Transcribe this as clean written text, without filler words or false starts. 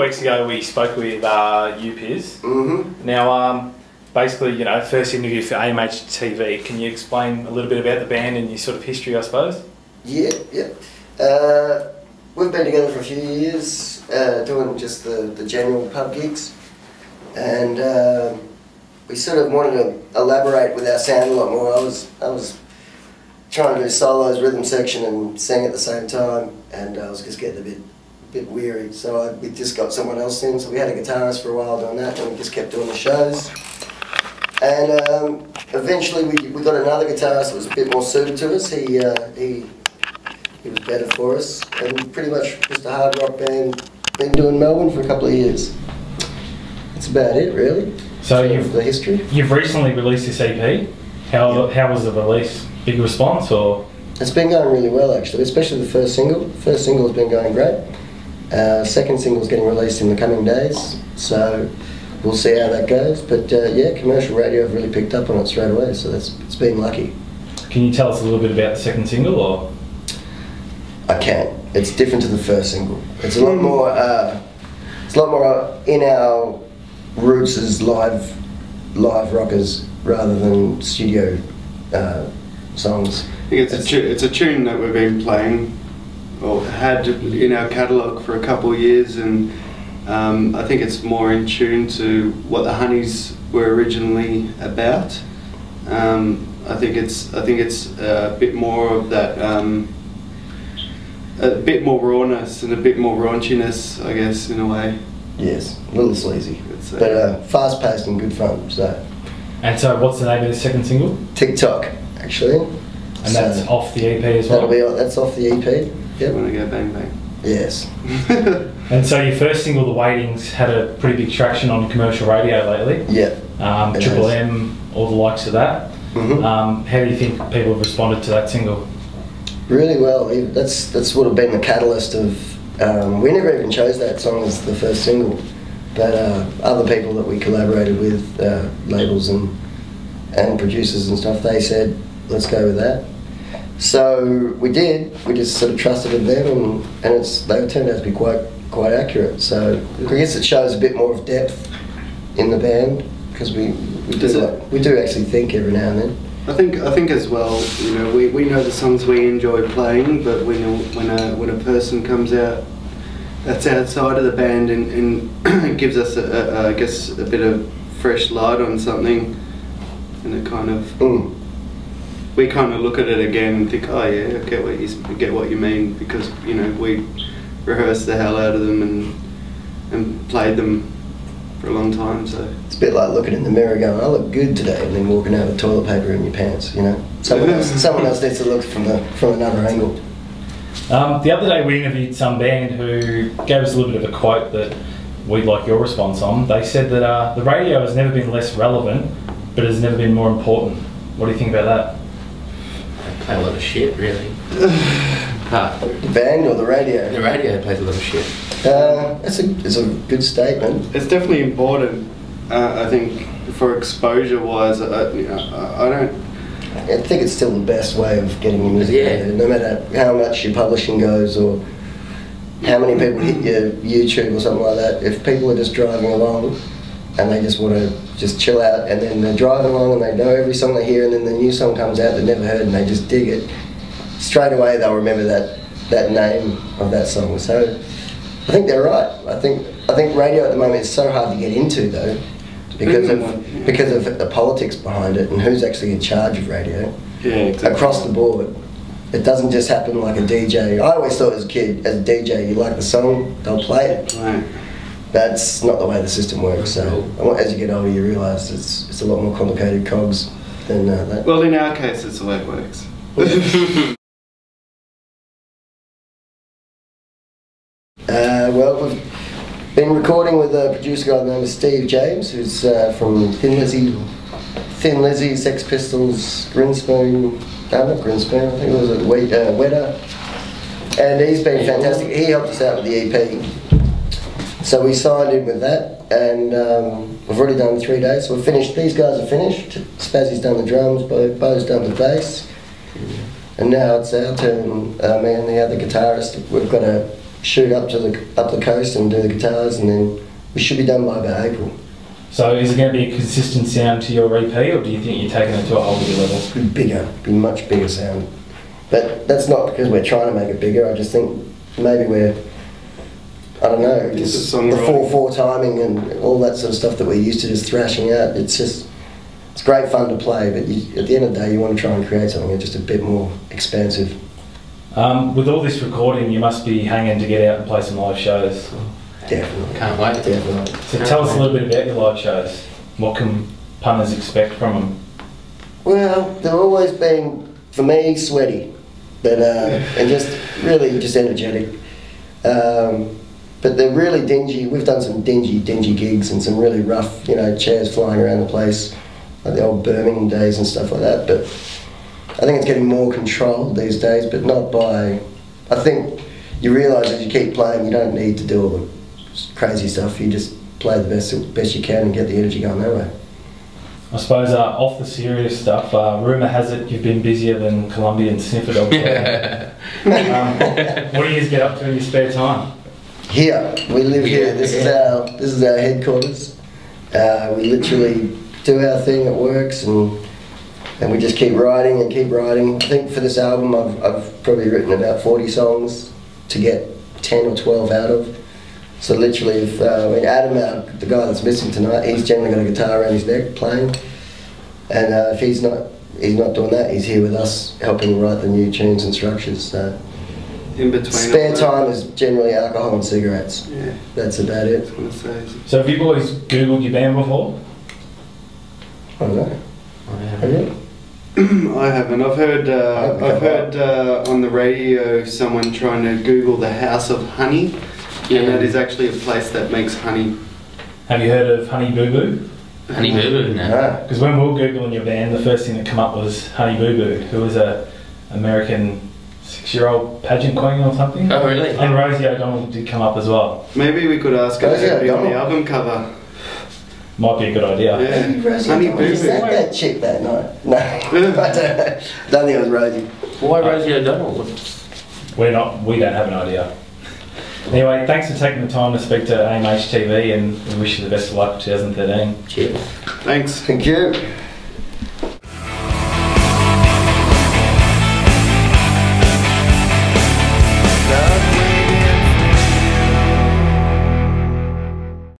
weeks ago we spoke with you, Piz. Now, basically, you know, first interview for AMH TV. Can you explain a little bit about the band and your sort of history, I suppose? Yeah. We've been together for a few years, doing just the general pub gigs, and we sort of wanted to elaborate with our sound a lot more. I was trying to do solos, rhythm section, and sing at the same time, and I was just getting a bit weary. So we just got someone else in. So we had a guitarist for a while doing that, and we just kept doing the shows. And eventually we got another guitarist that was a bit more suited to us. He was better for us, and pretty much just a hard rock band. Been doing Melbourne for a couple of years. That's about it, really. So the history. You've recently released this EP. How was the release? Big response, or? It's been going really well, actually, especially the first single. The first single has been going great. Second single is getting released in the coming days, so we'll see how that goes. But yeah, commercial radio have really picked up on it straight away, so it's been lucky. Can you tell us a little bit about the second single, or? I can. It's different to the first single. It's a lot more. It's a lot more in our roots as live rockers rather than studio songs. I think it's a tune that we've been playing or had in our catalogue for a couple of years, and I think it's more in tune to what the Honeys were originally about. I think it's a bit more of that, a bit more rawness and a bit more raunchiness, I guess, in a way. Yes, a little sleazy, but fast-paced and good fun. So. And so, what's the name of the second single? TikTok, actually. And that's off the EP as well? That's off the EP, yep. Wanna go bang bang? Yes. And so your first single, The Waitings, had a pretty big traction on commercial radio lately. Yeah. Triple M, all the likes of that. How do you think people have responded to that single? Really well. That's would have been the catalyst of... we never even chose that song as the first single, but other people that we collaborated with, labels and producers and stuff, they said, let's go with that. So we did. We just sort of trusted in them, and they turned out to be quite accurate. So I guess it shows a bit more of depth in the band, because we do actually think every now and then. I think as well, you know, we know the songs we enjoy playing, but when a person comes out that's outside of the band and gives us I guess a bit of fresh light on something, and it kind of we kind of look at it again and think, oh yeah, I get what you mean, because you know we rehearsed the hell out of them and played them for a long time. So it's a bit like looking in the mirror going, I look good today, and then walking out with toilet paper in your pants, you know. Someone else needs to look from another angle. The other day we interviewed some band who gave us a little bit of a quote that we'd like your response on. They said that the radio has never been less relevant, but has never been more important. What do you think about that? They play a lot of shit, really. The band or the radio? The radio plays a lot of shit. It's a good statement. It's definitely important, I think, for exposure-wise. I think it's still the best way of getting your music out there, no matter how much your publishing goes or how many people hit your YouTube or something like that. If people are just driving along and they just want to just chill out, and then they're driving along and they know every song they hear, and then the new song comes out they've never heard and they just dig it, straight away they'll remember that name of that song. So I think they're right. I think radio at the moment is so hard to get into, though, because of the politics behind it and who's actually in charge of radio. Yeah, exactly. Across the board. It doesn't just happen like a DJ. I always thought as a kid, as a DJ, you like the song, they'll play it. Right. That's not the way the system works. So as you get older, you realise it's a lot more complicated cogs than that. Well, in our case, it's the way it works. Well, we've been recording with a producer guy named Steve James, who's from Thin Lizzy, Sex Pistols, Grinspoon, not Grinspoon, I think it was a Wetter, and he's been fantastic. He helped us out with the EP, so we signed in with that, and we've already done 3 days, so we're finished. These guys are finished. Spazzy's done the drums, Bo's done the bass, and now it's our turn, me and the other guitarist. We've got a shoot up the coast and do the guitars, and then we should be done by about April. So is it going to be a consistent sound to your EP, or do you think you're taking it to a whole new level? Be much bigger sound. But that's not because we're trying to make it bigger. I just think maybe I don't know, just the 4/4 timing and all that sort of stuff that we're used to just thrashing out. It's great fun to play, but at the end of the day, you want to try and create something that's just a bit more expansive. With all this recording, you must be hanging to get out and play some live shows. Definitely. Can't wait. Definitely. So tell us a little bit about your live shows. What can punters expect from them? Well, they've always been, for me, sweaty, but and just really just energetic. But they're really dingy. We've done some dingy gigs and some really rough, chairs flying around the place, like the old Birmingham days and stuff like that. But I think it's getting more controlled these days, but not by. I think you realise as you keep playing, you don't need to do all the crazy stuff. You just play the best you can and get the energy going that way. I suppose off the serious stuff, rumour has it you've been busier than Colombian sniffer dogs. What do you get up to in your spare time? Here, we live here. This is our headquarters. We literally do our thing. It works, and we just keep writing and keep writing. I think for this album, I've probably written about 40 songs to get 10 or 12 out of. So literally, if Adam, the guy that's missing tonight, he's generally got a guitar around his neck playing, and if he's not doing that, he's here with us helping write the new tunes and structures. So in between spare time is generally alcohol and cigarettes. Yeah, that's about it. So have you boys Googled your band before? I don't know. Have you? I haven't. I've heard on the radio someone trying to Google the House of Honey, and that is actually a place that makes honey. Have you heard of Honey Boo Boo? Honey Boo Boo, no. Because when we were Googling your band, the first thing that came up was Honey Boo Boo, who was a American 6-year-old pageant queen or something. Oh, really? And Rosie O'Donnell did come up as well. Maybe we could ask her to be on the album cover. Might be a good idea. Yeah. Honey Boo Boo. Is that chick that night? No, I don't think it was Rosie. Why Rosie O'Donnell? We don't have an idea. Anyway, thanks for taking the time to speak to AMH TV, and we wish you the best of luck for 2013. Cheers. Thanks. Thank you.